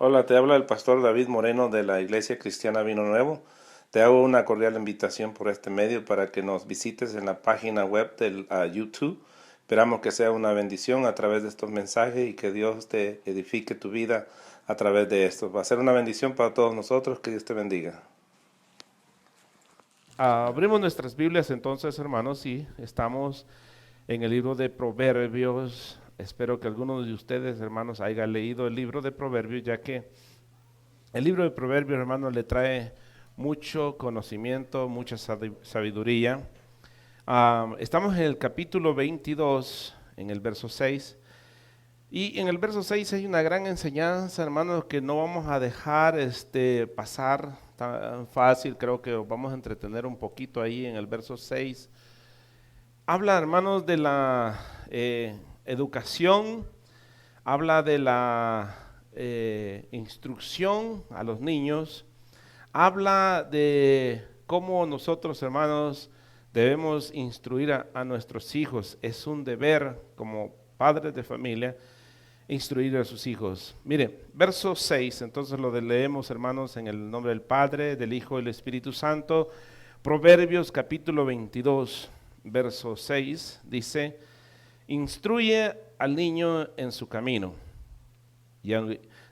Hola, te habla el pastor David Moreno de la Iglesia Cristiana Vino Nuevo. Te hago una cordial invitación por este medio para que nos visites en la página web del YouTube. Esperamos que sea una bendición a través de estos mensajes y que Dios te edifique tu vida a través de esto. Va a ser una bendición para todos nosotros. Que Dios te bendiga. Abrimos nuestras Biblias entonces, hermanos, y estamos en el libro de Proverbios. Espero que algunos de ustedes, hermanos, hayan leído el libro de Proverbios, ya que el libro de Proverbios, hermanos, le trae mucho conocimiento, mucha sabiduría. Estamos en el capítulo 22, en el verso 6. Y en el verso 6 hay una gran enseñanza, hermanos, que no vamos a dejar pasar tan fácil. Creo que vamos a entretener un poquito ahí en el verso 6. Habla, hermanos, de la educación, habla de la instrucción a los niños, habla de cómo nosotros, hermanos, debemos instruir a nuestros hijos. Es un deber como padres de familia instruir a sus hijos. Mire, verso 6, entonces lo leemos, hermanos, en el nombre del Padre, del Hijo y del Espíritu Santo. Proverbios capítulo 22, verso 6, dice: instruye al niño en su camino.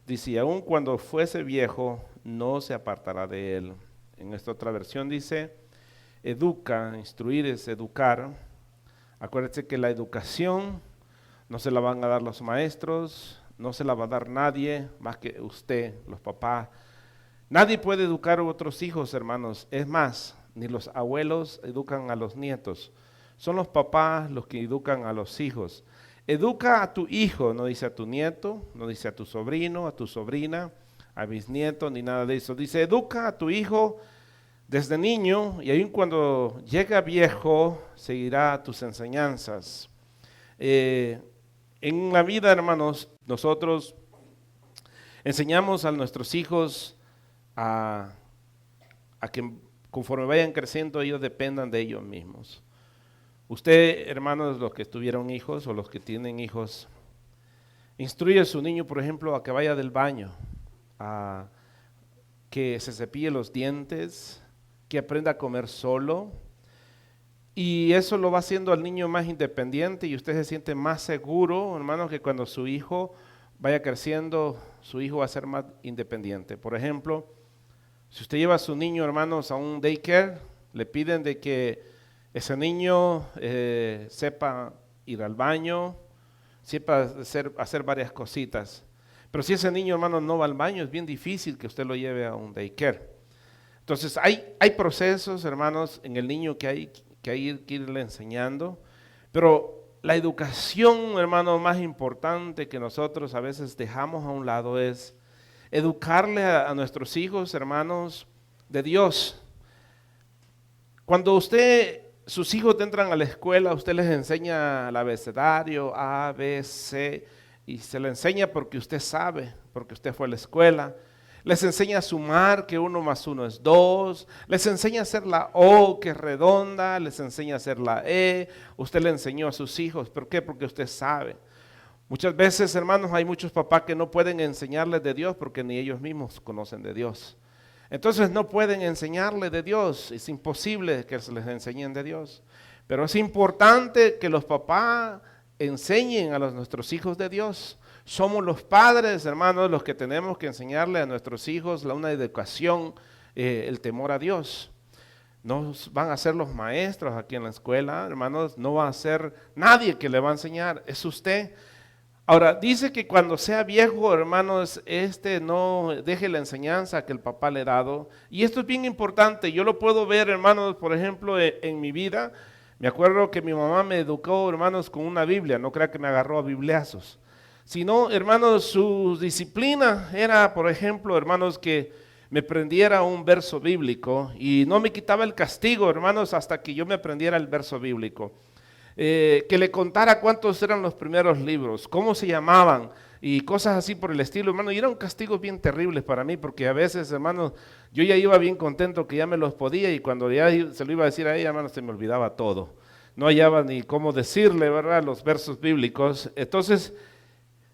Dice, aun cuando fuese viejo, no se apartará de él. En esta otra versión dice, educa, instruir es educar. Acuérdense que la educación no se la van a dar los maestros, no se la va a dar nadie más que usted, los papás. Nadie puede educar a otros hijos, hermanos. Es más, ni los abuelos educan a los nietos. Son los papás los que educan a los hijos. Educa a tu hijo, no dice a tu nieto, no dice a tu sobrino, a tu sobrina, a bisnieto, ni nada de eso. Dice, educa a tu hijo desde niño y aun cuando llega viejo, seguirá tus enseñanzas. En la vida, hermanos, nosotros enseñamos a nuestros hijos a que conforme vayan creciendo ellos dependan de ellos mismos. Usted, hermanos, los que tuvieron hijos o los que tienen hijos, instruye a su niño, por ejemplo, a que vaya del baño, a que se cepille los dientes, que aprenda a comer solo. Y eso lo va haciendo al niño más independiente y usted se siente más seguro, hermanos, que cuando su hijo vaya creciendo, su hijo va a ser más independiente. Por ejemplo, si usted lleva a su niño, hermanos, a un daycare, le piden de que ese niño sepa ir al baño, sepa hacer varias cositas. Pero si ese niño, hermanos, no va al baño, es bien difícil que usted lo lleve a un daycare. Entonces, hay procesos, hermanos, en el niño que hay que irle enseñando, pero la educación, hermano, más importante que nosotros a veces dejamos a un lado es educarle a nuestros hijos, hermanos, de Dios. Cuando sus hijos entran a la escuela, usted les enseña el abecedario, A, B, C, y se le enseña porque usted sabe, porque usted fue a la escuela. Les enseña a sumar, que 1 más 1 es 2. Les enseña a hacer la O, que es redonda. Les enseña a hacer la E. Usted le enseñó a sus hijos. ¿Por qué? Porque usted sabe. Muchas veces, hermanos, hay muchos papás que no pueden enseñarles de Dios porque ni ellos mismos conocen de Dios. Entonces no pueden enseñarle de Dios. Es imposible que se les enseñen de Dios. Pero es importante que los papás enseñen a nuestros hijos de Dios. Somos los padres, hermanos, los que tenemos que enseñarle a nuestros hijos una educación, el temor a Dios. No van a ser los maestros aquí en la escuela, hermanos, no va a ser nadie que le va a enseñar, es usted. Ahora, dice que cuando sea viejo, hermanos, no deje la enseñanza que el papá le ha dado. Y esto es bien importante, yo lo puedo ver, hermanos, por ejemplo, en mi vida. Me acuerdo que mi mamá me educó, hermanos, con una Biblia, no crea que me agarró a bibliazos. Sino, hermanos, su disciplina era, por ejemplo, hermanos, que me aprendiera un verso bíblico y no me quitaba el castigo, hermanos, hasta que yo me aprendiera el verso bíblico. Que le contara cuántos eran los primeros libros, cómo se llamaban y cosas así por el estilo, hermano. Y eran castigos bien terribles para mí, porque a veces, hermanos, yo ya iba bien contento que ya me los podía y cuando ya se lo iba a decir a ella, hermano, se me olvidaba todo. No hallaba ni cómo decirle, ¿verdad?, los versos bíblicos. Entonces,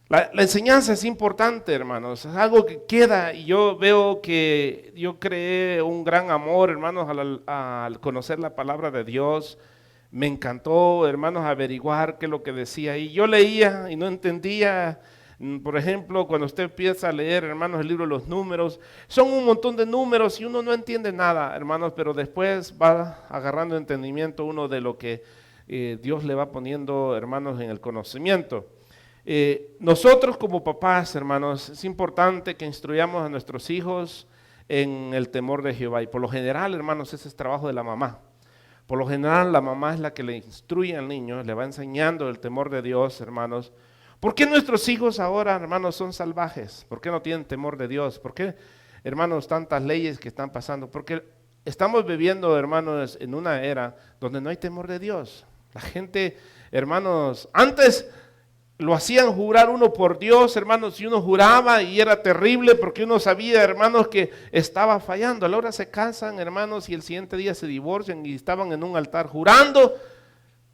La enseñanza es importante, hermanos, es algo que queda y yo veo que yo creé un gran amor, hermanos, al conocer la palabra de Dios. Me encantó, hermanos, averiguar qué es lo que decía y yo leía y no entendía. Por ejemplo, cuando usted empieza a leer, hermanos, el libro de los números, son un montón de números y uno no entiende nada, hermanos, pero después va agarrando entendimiento uno de lo que Dios le va poniendo, hermanos, en el conocimiento. Nosotros como papás, hermanos, es importante que instruyamos a nuestros hijos en el temor de Jehová. Y por lo general, hermanos, ese es trabajo de la mamá. Por lo general, la mamá es la que le instruye al niño, le va enseñando el temor de Dios, hermanos. ¿Por qué nuestros hijos ahora, hermanos, son salvajes? ¿Por qué no tienen temor de Dios? ¿Por qué, hermanos, tantas leyes que están pasando? Porque estamos viviendo, hermanos, en una era donde no hay temor de Dios. La gente, hermanos, antes lo hacían jurar uno por Dios, hermanos, y uno juraba y era terrible porque uno sabía, hermanos, que estaba fallando. A la hora se casan, hermanos, y el siguiente día se divorcian y estaban en un altar jurando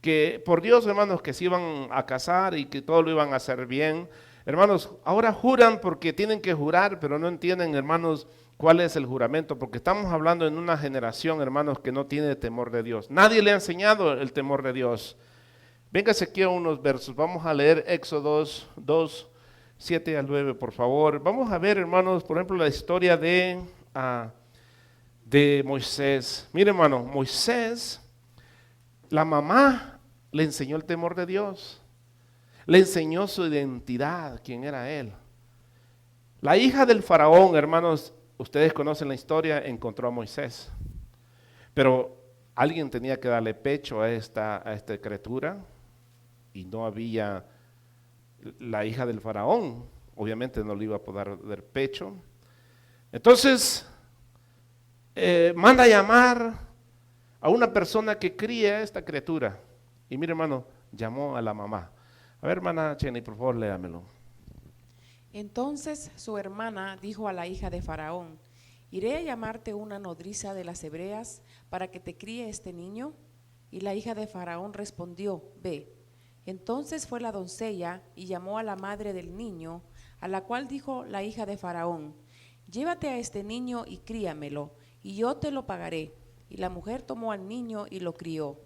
que por Dios, hermanos, que se iban a casar y que todo lo iban a hacer bien. Hermanos, ahora juran porque tienen que jurar, pero no entienden, hermanos, cuál es el juramento, porque estamos hablando en una generación, hermanos, que no tiene temor de Dios. Nadie le ha enseñado el temor de Dios. Véngase aquí a unos versos, vamos a leer Éxodo 2, 7 al 9, por favor. Vamos a ver, hermanos, por ejemplo, la historia de Moisés. Mire, hermano, Moisés, la mamá le enseñó el temor de Dios, le enseñó su identidad, quién era él. La hija del faraón, hermanos, ustedes conocen la historia, encontró a Moisés, pero alguien tenía que darle pecho a esta criatura. Y no había, la hija del faraón, obviamente no le iba a poder dar pecho. Entonces, manda a llamar a una persona que cría a esta criatura. Y mire, hermano, llamó a la mamá. A ver, hermana Jenny, por favor, léamelo. Entonces su hermana dijo a la hija de Faraón: ¿iré a llamarte una nodriza de las hebreas para que te críe este niño? Y la hija de Faraón respondió: ve. Entonces fue la doncella y llamó a la madre del niño, a la cual dijo la hija de Faraón: llévate a este niño y críamelo, y yo te lo pagaré. Y la mujer tomó al niño y lo crió.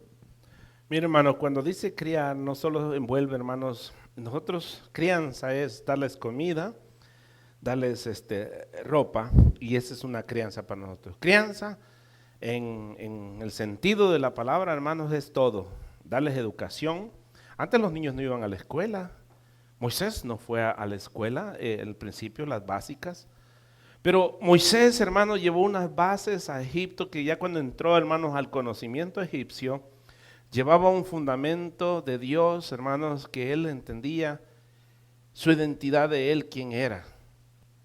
Mire, hermano, cuando dice criar, no solo envuelve, hermanos, nosotros crianza es darles comida, darles ropa, y esa es una crianza para nosotros. Crianza, en el sentido de la palabra, hermanos, es todo, darles educación. Antes los niños no iban a la escuela. Moisés no fue a la escuela, al principio, las básicas. Pero Moisés, hermanos, llevó unas bases a Egipto que ya cuando entró, hermanos, al conocimiento egipcio, llevaba un fundamento de Dios, hermanos, que él entendía su identidad de él, quién era.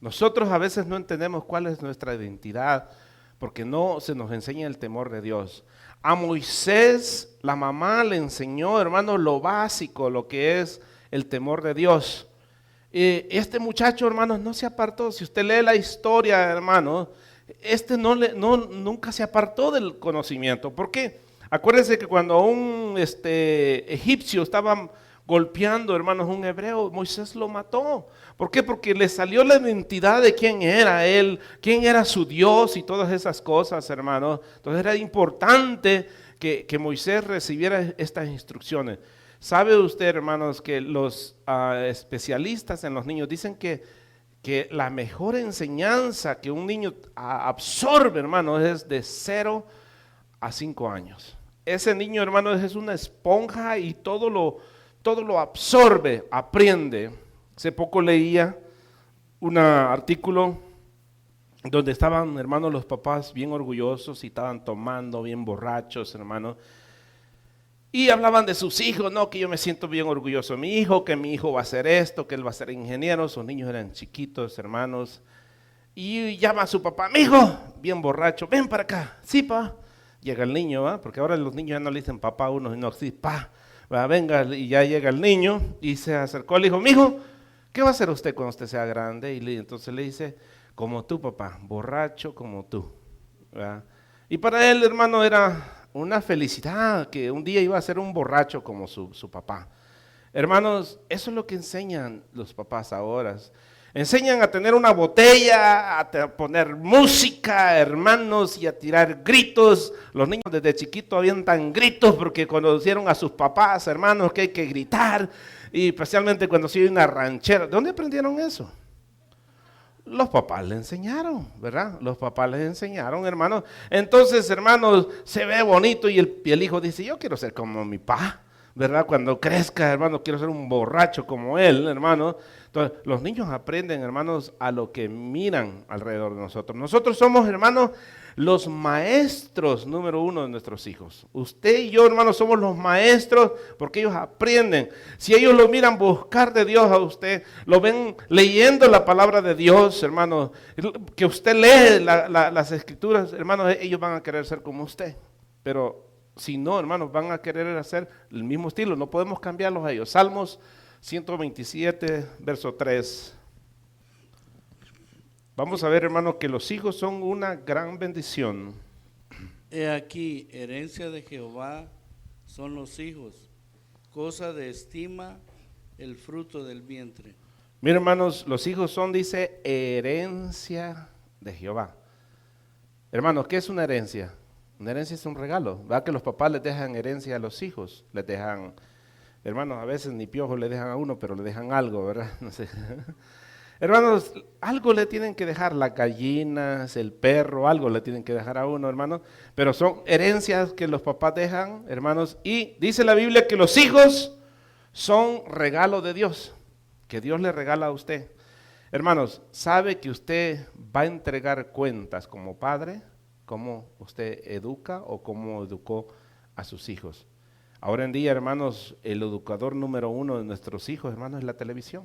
Nosotros a veces no entendemos cuál es nuestra identidad porque no se nos enseña el temor de Dios. A Moisés, la mamá le enseñó, hermanos, lo básico, lo que es el temor de Dios. Este muchacho, hermanos, no se apartó. Si usted lee la historia, hermanos, nunca se apartó del conocimiento. ¿Por qué? Acuérdense que cuando un egipcio estaba golpeando, hermanos, un hebreo, Moisés lo mató. ¿Por qué? Porque le salió la identidad de quién era él, quién era su Dios y todas esas cosas, hermanos. Entonces era importante que Moisés recibiera estas instrucciones. ¿Sabe usted, hermanos, que los especialistas en los niños dicen que la mejor enseñanza que un niño absorbe, hermanos, es de 0 a 5 años? Ese niño, hermanos, es una esponja y todo lo absorbe, aprende. Hace poco leía un artículo donde estaban, hermanos, los papás bien orgullosos y estaban tomando, bien borrachos, hermanos. Y hablaban de sus hijos, no, que yo me siento bien orgulloso de mi hijo, que mi hijo va a hacer esto, que él va a ser ingeniero. Sus niños eran chiquitos, hermanos. Y llama a su papá: mi hijo, bien borracho, ven para acá. Sí, pa. Llega el niño, ¿va? Porque ahora los niños ya no le dicen papá a uno, sino sí, pa. ¿Va? Venga, y ya llega el niño y se acercó al hijo: mi hijo, ¿qué va a hacer usted cuando usted sea grande? Y entonces le dice: como tú, papá, borracho como tú. ¿Va? Y para él, hermano, era una felicidad que un día iba a ser un borracho como su papá. Hermanos, eso es lo que enseñan los papás ahora. Enseñan a tener una botella, poner música, hermanos, y a tirar gritos. Los niños desde chiquitos avientan gritos porque conocieron a sus papás, hermanos, que hay que gritar. Y especialmente cuando se oye una ranchera. ¿De dónde aprendieron eso? Los papás le enseñaron, ¿verdad? Los papás les enseñaron, hermanos. Entonces, hermanos, se ve bonito y el hijo dice, yo quiero ser como mi papá, ¿verdad? Cuando crezca, hermano, quiero ser un borracho como él, hermano. Entonces, los niños aprenden, hermanos, a lo que miran alrededor de nosotros. Nosotros somos, hermanos, los maestros número uno de nuestros hijos. Usted y yo, hermanos, somos los maestros porque ellos aprenden. Si ellos lo miran buscar de Dios a usted, lo ven leyendo la palabra de Dios, hermanos, que usted lee las escrituras, hermanos, ellos van a querer ser como usted. Pero si no, hermanos, van a querer hacer el mismo estilo. No podemos cambiarlos a ellos. Salmos 127, verso 3. Vamos a ver, hermanos, que los hijos son una gran bendición. He aquí, herencia de Jehová son los hijos, cosa de estima el fruto del vientre. Miren, hermanos, los hijos son, dice, herencia de Jehová. Hermanos, ¿qué es una herencia? Una herencia es un regalo. ¿Verdad que los papás les dejan herencia a los hijos? Les dejan, hermanos, a veces ni piojos le dejan a uno, pero le dejan algo, ¿verdad? No sé. Hermanos, algo le tienen que dejar, las gallinas, el perro, algo le tienen que dejar a uno, hermanos. Pero son herencias que los papás dejan, hermanos. Y dice la Biblia que los hijos son regalo de Dios, que Dios le regala a usted. Hermanos, ¿sabe que usted va a entregar cuentas como padre? ¿Cómo usted educa o cómo educó a sus hijos? Ahora en día, hermanos, el educador número uno de nuestros hijos, hermanos, es la televisión.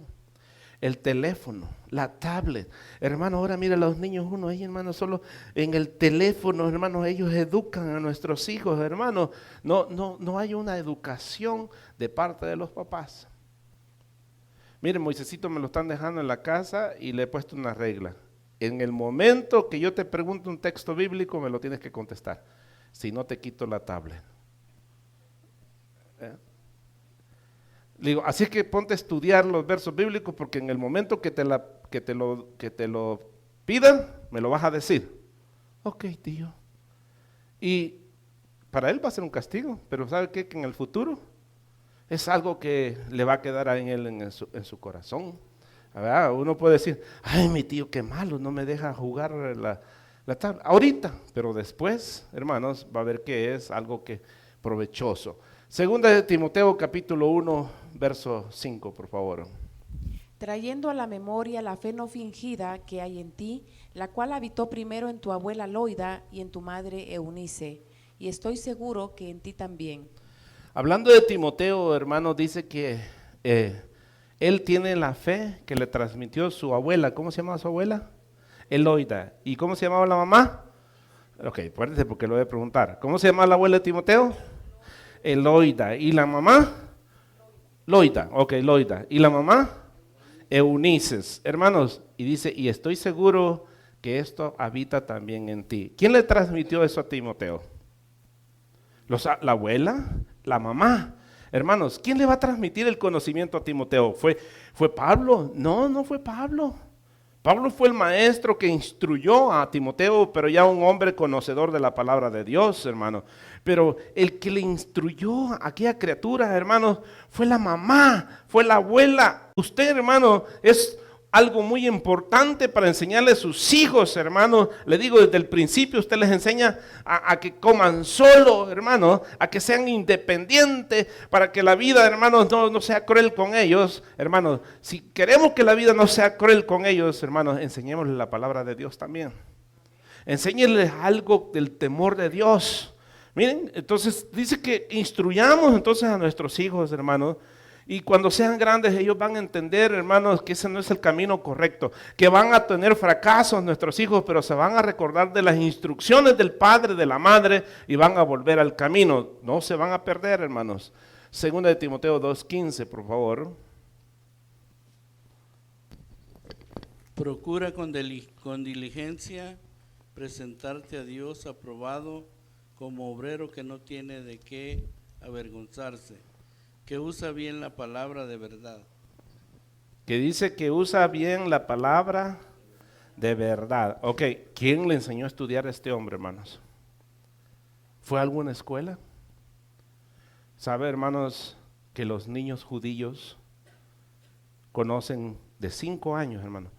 El teléfono, la tablet. Hermano, ahora mira a los niños uno ahí, hermano, solo en el teléfono, hermanos, ellos educan a nuestros hijos, hermano. No hay una educación de parte de los papás. Miren, Moisésito me lo están dejando en la casa y le he puesto una regla. En el momento que yo te pregunto un texto bíblico, me lo tienes que contestar. Si no, te quito la tablet. Le digo, así que ponte a estudiar los versos bíblicos porque en el momento que te lo pidan, me lo vas a decir. Ok, tío. Y para él va a ser un castigo, pero ¿sabe qué? Que en el futuro es algo que le va a quedar a él en su corazón. ¿Verdad? Uno puede decir, ay, mi tío, qué malo, no me deja jugar la tabla. Ahorita, pero después, hermanos, va a ver que es algo que provechoso. Segunda de Timoteo, capítulo 1, verso 5, por favor. Trayendo a la memoria la fe no fingida que hay en ti, la cual habitó primero en tu abuela Loida y en tu madre Eunice, y estoy seguro que en ti también. Hablando de Timoteo, hermano, dice que él tiene la fe que le transmitió su abuela. ¿Cómo se llamaba su abuela? Eloida. ¿Y cómo se llamaba la mamá? Ok, acuérdense porque lo voy a preguntar. ¿Cómo se llamaba la abuela de Timoteo? Eloida. ¿Y la mamá? Loida. Ok, Loida. ¿Y la mamá? Eunices. Hermanos, y dice, y estoy seguro que esto habita también en ti. ¿Quién le transmitió eso a Timoteo? ¿La abuela? ¿La mamá? Hermanos, ¿quién le va a transmitir el conocimiento a Timoteo? ¿Fue Pablo? No fue Pablo. Pablo fue el maestro que instruyó a Timoteo, pero ya un hombre conocedor de la palabra de Dios, hermano. Pero el que le instruyó a aquella criatura, hermanos, fue la mamá, fue la abuela. Usted, hermano, es algo muy importante para enseñarle a sus hijos, hermano. Le digo, desde el principio usted les enseña a que coman solo, hermano, a que sean independientes, para que la vida, hermanos, no sea cruel con ellos. Hermanos, si queremos que la vida no sea cruel con ellos, hermanos, enseñémosles la palabra de Dios también. Enséñenles algo del temor de Dios. Miren, entonces dice que instruyamos entonces a nuestros hijos, hermanos. Y cuando sean grandes ellos van a entender, hermanos, que ese no es el camino correcto, que van a tener fracasos nuestros hijos, pero se van a recordar de las instrucciones del padre, de la madre, y van a volver al camino. No se van a perder, hermanos. Segunda de Timoteo 2:15, por favor. Procura con diligencia presentarte a Dios aprobado como obrero que no tiene de qué avergonzarse, que usa bien la palabra de verdad. Que dice que usa bien la palabra de verdad. Ok, ¿quién le enseñó a estudiar a este hombre, hermanos? ¿Fue a alguna escuela? ¿Sabe, hermanos, que los niños judíos conocen de 5 años, hermanos?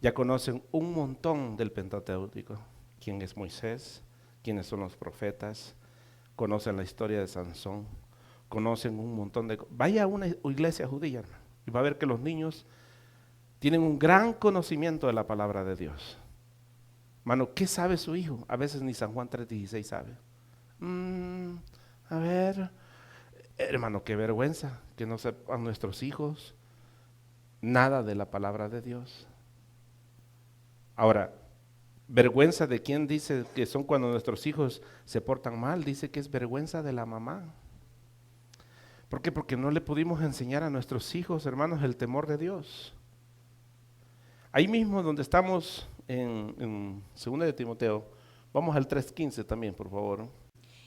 Ya conocen un montón del Pentateuco. ¿Quién es Moisés? ¿Quiénes son los profetas? Conocen la historia de Sansón. Conocen un montón de cosas. Vaya a una iglesia judía, hermano, y va a ver que los niños tienen un gran conocimiento de la palabra de Dios. Hermano, ¿qué sabe su hijo? A veces ni San Juan 3:16 sabe. A ver, hermano, qué vergüenza que no sepan nuestros hijos nada de la palabra de Dios. Ahora, vergüenza de quién dice que son cuando nuestros hijos se portan mal. Dice que es vergüenza de la mamá. ¿Por qué? Porque no le pudimos enseñar a nuestros hijos, hermanos, el temor de Dios. Ahí mismo donde estamos en 2 de Timoteo, vamos al 3:15 también, por favor.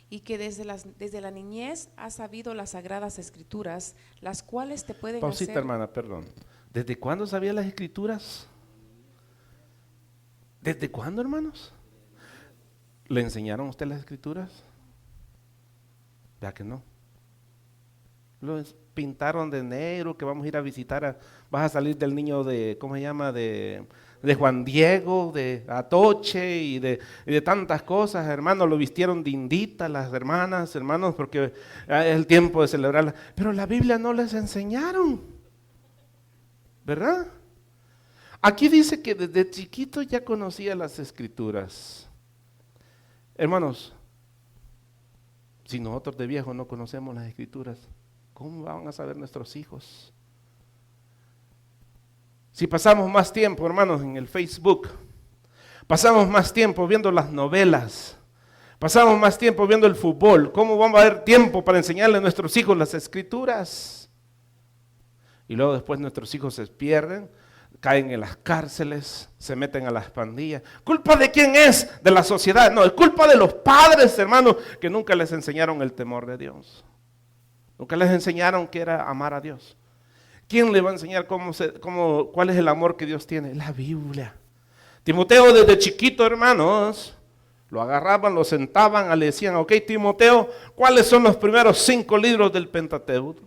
Y que desde la niñez has sabido las sagradas escrituras, las cuales te pueden Pausita, hacer… hermana, perdón. ¿Desde cuándo sabía las escrituras? ¿Desde cuándo, hermanos? ¿Le enseñaron a usted las escrituras? ¿Verdad que no? Lo pintaron de negro, que vamos a ir a visitar, vas a salir del niño de, ¿cómo se llama? De Juan Diego, de Atoche y de tantas cosas, hermanos, lo vistieron de indita las hermanas, hermanos, porque es el tiempo de celebrarla. Pero la Biblia no les enseñaron, ¿verdad? Aquí dice que desde chiquito ya conocía las escrituras. Hermanos, si nosotros de viejos no conocemos las escrituras, ¿cómo van a saber nuestros hijos? Si pasamos más tiempo, hermanos, en el Facebook, pasamos más tiempo viendo las novelas, pasamos más tiempo viendo el fútbol, ¿cómo vamos a haber tiempo para enseñarle a nuestros hijos las escrituras? Y luego después nuestros hijos se pierden, caen en las cárceles, se meten a las pandillas. ¿Culpa de quién es? De la sociedad. No, es culpa de los padres, hermanos, que nunca les enseñaron el temor de Dios. Nunca les enseñaron que era amar a Dios. ¿Quién le va a enseñar cuál es el amor que Dios tiene? La Biblia. Timoteo desde chiquito, hermanos, lo agarraban, lo sentaban, le decían, ok, Timoteo, ¿cuáles son los primeros 5 libros del Pentateuco?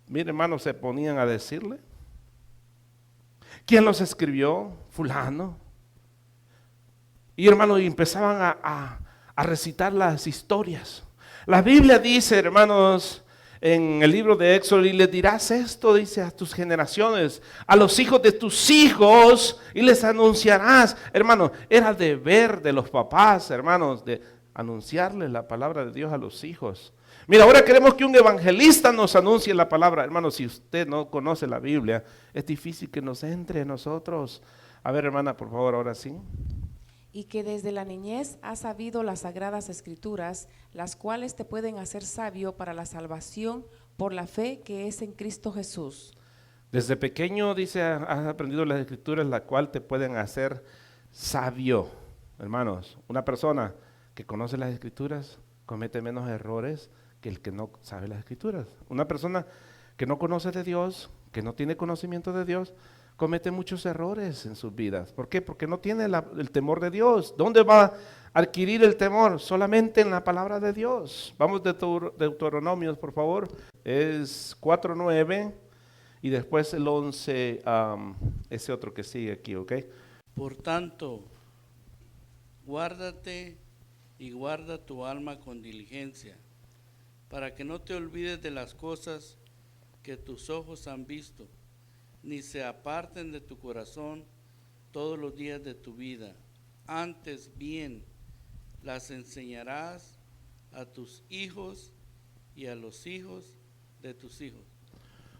Mire, hermanos, se ponían a decirle. ¿Quién los escribió? Fulano. Y hermanos, y empezaban a recitar las historias. La Biblia dice, hermanos, en el libro de Éxodo, y les dirás esto, dice, a tus generaciones, a los hijos de tus hijos, y les anunciarás. Hermanos, era deber de los papás, hermanos, de anunciarles la palabra de Dios a los hijos. Mira, ahora queremos que un evangelista nos anuncie la palabra. Hermanos, si usted no conoce la Biblia, es difícil que nos entre nosotros. A ver, hermana, por favor, ahora sí. Y que desde la niñez has sabido las sagradas escrituras, las cuales te pueden hacer sabio para la salvación por la fe que es en Cristo Jesús. Desde pequeño, dice, has aprendido las escrituras, las cuales te pueden hacer sabio. Hermanos, una persona que conoce las escrituras comete menos errores que el que no sabe las escrituras. Una persona que no conoce de Dios, que no tiene conocimiento de Dios, comete muchos errores en sus vidas. ¿Por qué? Porque no tiene el temor de Dios. ¿Dónde va a adquirir el temor? Solamente en la palabra de Dios. Vamos de Deuteronomios, por favor. Es 4:9 y después el 11, ese otro que sigue aquí, ¿ok? Por tanto, guárdate y guarda tu alma con diligencia, para que no te olvides de las cosas que tus ojos han visto, ni se aparten de tu corazón todos los días de tu vida. Antes bien, las enseñarás a tus hijos y a los hijos de tus hijos.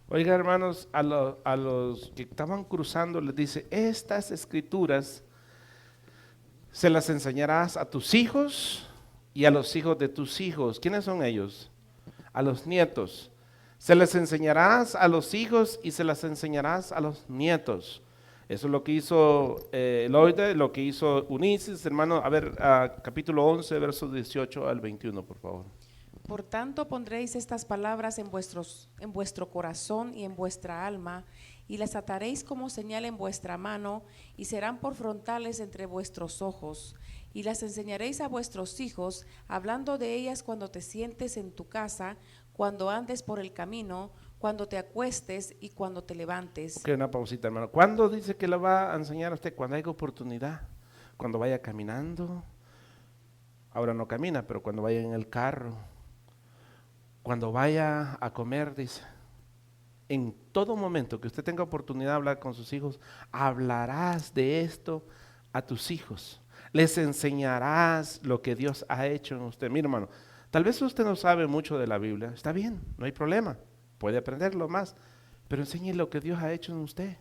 Oiga, hermanos, a los que estaban cruzando les dice, estas escrituras se las enseñarás a tus hijos y a los hijos de tus hijos. ¿Quiénes son ellos? A los nietos. Se les enseñarás a los hijos y se las enseñarás a los nietos. Eso es lo que hizo Eloide, lo que hizo Unices, hermano. A ver, capítulo 11, versos 18 al 21, por favor. Por tanto pondréis estas palabras en vuestro corazón y en vuestra alma, y las ataréis como señal en vuestra mano, y serán por frontales entre vuestros ojos. Y las enseñaréis a vuestros hijos, hablando de ellas cuando te sientes en tu casa, cuando andes por el camino, cuando te acuestes y cuando te levantes. Ok, una pausita, hermano. ¿Cuándo dice que lo va a enseñar a usted? Cuando haya oportunidad, cuando vaya caminando. Ahora no camina, pero cuando vaya en el carro, cuando vaya a comer, dice. En todo momento que usted tenga oportunidad de hablar con sus hijos, hablarás de esto a tus hijos. Les enseñarás lo que Dios ha hecho en usted. Mira, hermano, tal vez usted no sabe mucho de la Biblia. Está bien, no hay problema. Puede aprenderlo más. Pero enséñele lo que Dios ha hecho en usted.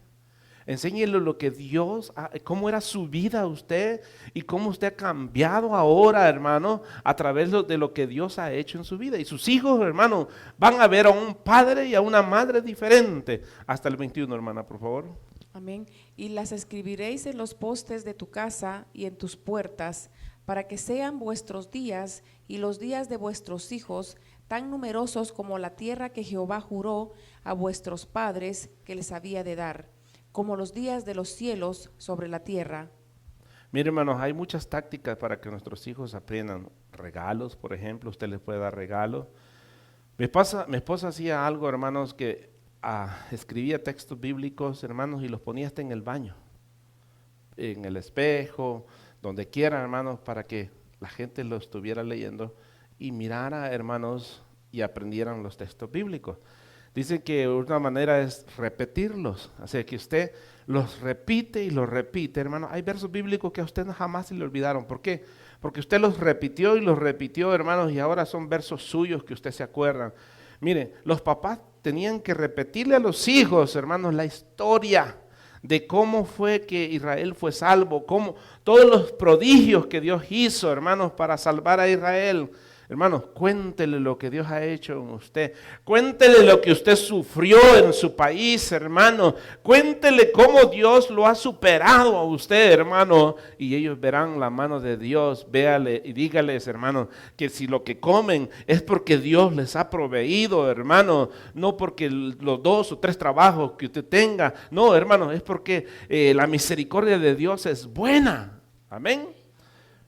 Enséñele lo que Dios, cómo era su vida usted y cómo usted ha cambiado ahora, hermano, a través de lo que Dios ha hecho en su vida. Y sus hijos, hermano, van a ver a un padre y a una madre diferente. Hasta el 21, hermana, por favor. Amén. Y las escribiréis en los postes de tu casa y en tus puertas, para que sean vuestros días y los días de vuestros hijos tan numerosos como la tierra que Jehová juró a vuestros padres que les había de dar, como los días de los cielos sobre la tierra. Mire, hermanos, hay muchas tácticas para que nuestros hijos aprendan. Regalos, por ejemplo, usted les puede dar regalos. Mi esposa hacía algo, hermanos, que escribía textos bíblicos, hermanos, y los ponía hasta en el baño, en el espejo, donde quiera, hermanos, para que la gente lo estuviera leyendo y mirara, hermanos, y aprendieran los textos bíblicos. Dicen que una manera es repetirlos, así que usted los repite y los repite, hermano. Hay versos bíblicos que a usted jamás se le olvidaron. ¿Por qué? Porque usted los repitió y los repitió, hermanos, y ahora son versos suyos que usted se acuerdan. Mire, los papás tenían que repetirle a los hijos, hermanos, la historia de cómo fue que Israel fue salvo, cómo todos los prodigios que Dios hizo, hermanos, para salvar a Israel. Hermanos, cuéntele lo que Dios ha hecho en usted. Cuéntele lo que usted sufrió en su país, hermano. Cuéntele cómo Dios lo ha superado a usted, hermano. Y ellos verán la mano de Dios. Véale y dígales, hermano, que si lo que comen es porque Dios les ha proveído, hermano. No porque los 2 o 3 trabajos que usted tenga. No, hermano, es porque la misericordia de Dios es buena. Amén.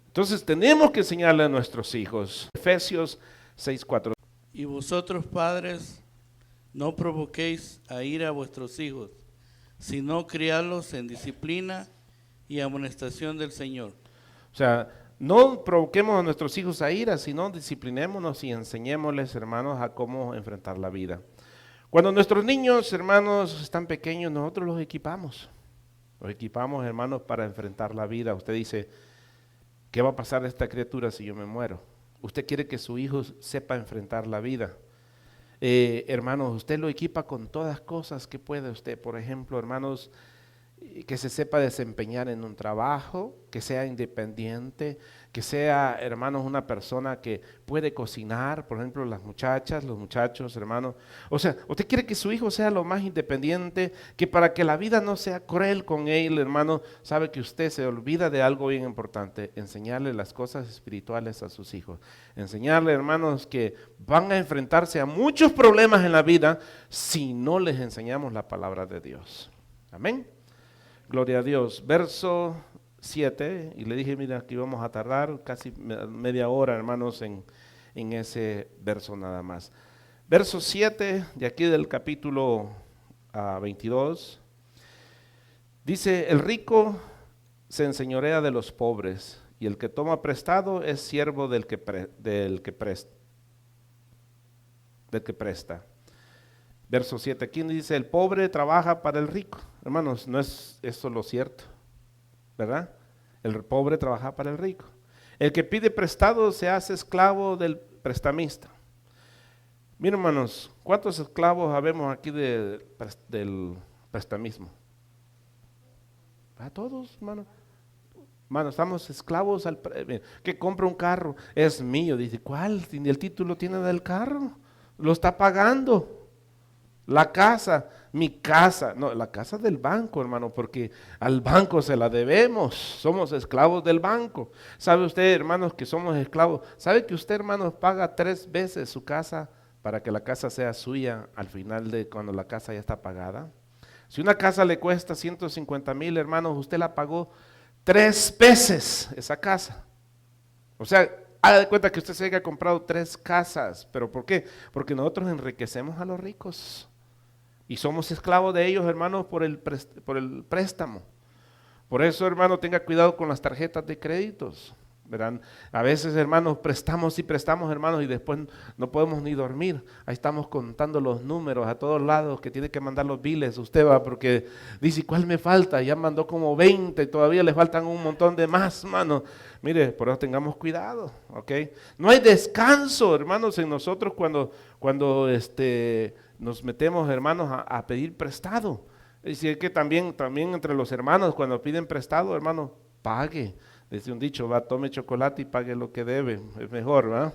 Entonces tenemos que enseñarle a nuestros hijos. Efesios 6:4. Y vosotros, padres, no provoquéis a ira a vuestros hijos, sino criadlos en disciplina y amonestación del Señor. O sea, no provoquemos a nuestros hijos a ira, sino disciplinémonos y enseñémosles, hermanos, a cómo enfrentar la vida. Cuando nuestros niños, hermanos, están pequeños, nosotros los equipamos. Los equipamos, hermanos, para enfrentar la vida. Usted dice, ¿qué va a pasar a esta criatura si yo me muero? Usted quiere que su hijo sepa enfrentar la vida. Hermanos, usted lo equipa con todas cosas que puede usted. Por ejemplo, hermanos, que se sepa desempeñar en un trabajo, que sea independiente, que sea, hermanos, una persona que puede cocinar, por ejemplo, las muchachas, los muchachos, hermanos. O sea, usted quiere que su hijo sea lo más independiente, que para que la vida no sea cruel con él, hermano, sabe que usted se olvida de algo bien importante, enseñarle las cosas espirituales a sus hijos. Enseñarle, hermanos, que van a enfrentarse a muchos problemas en la vida si no les enseñamos la palabra de Dios. Amén. Gloria a Dios. Verso 7, y le dije, mira, aquí vamos a tardar casi media hora, hermanos, en ese verso nada más. Verso 7, de aquí del capítulo 22, dice, el rico se enseñorea de los pobres, y el que toma prestado es siervo del que presta. Verso 7, aquí dice, el pobre trabaja para el rico. Hermanos, no es eso lo cierto, ¿verdad? El pobre trabaja para el rico. El que pide prestado se hace esclavo del prestamista. Miren, hermanos, ¿cuántos esclavos habemos aquí del prestamismo? A todos, hermano. Hermano, estamos esclavos al que compra un carro, es mío. Dice, ¿cuál? Ni el título tiene del carro, lo está pagando. La casa, mi casa, no, la casa del banco, hermano, porque al banco se la debemos, somos esclavos del banco. ¿Sabe usted, hermanos, que somos esclavos? ¿Sabe que usted, hermanos, paga 3 veces su casa para que la casa sea suya al final de cuando la casa ya está pagada? Si una casa le cuesta 150,000, hermanos, usted la pagó 3 veces esa casa. O sea, haga de cuenta que usted se haya comprado 3 casas. ¿Pero por qué? Porque nosotros enriquecemos a los ricos. Y somos esclavos de ellos, hermanos, por el préstamo. Por eso, hermano, tenga cuidado con las tarjetas de créditos. ¿Verán? A veces, hermanos, prestamos y prestamos, hermanos, y después no podemos ni dormir. Ahí estamos contando los números a todos lados que tiene que mandar los biles. Usted va porque dice, ¿cuál me falta? Ya mandó como 20 y todavía le faltan un montón de más, hermano. Mire, por eso tengamos cuidado, ¿ok? No hay descanso, hermanos, en nosotros cuando nos metemos, hermanos, a pedir prestado. Es decir, que también entre los hermanos, cuando piden prestado, hermano, pague. Dice un dicho, va, tome chocolate y pague lo que debe, es mejor, ¿verdad?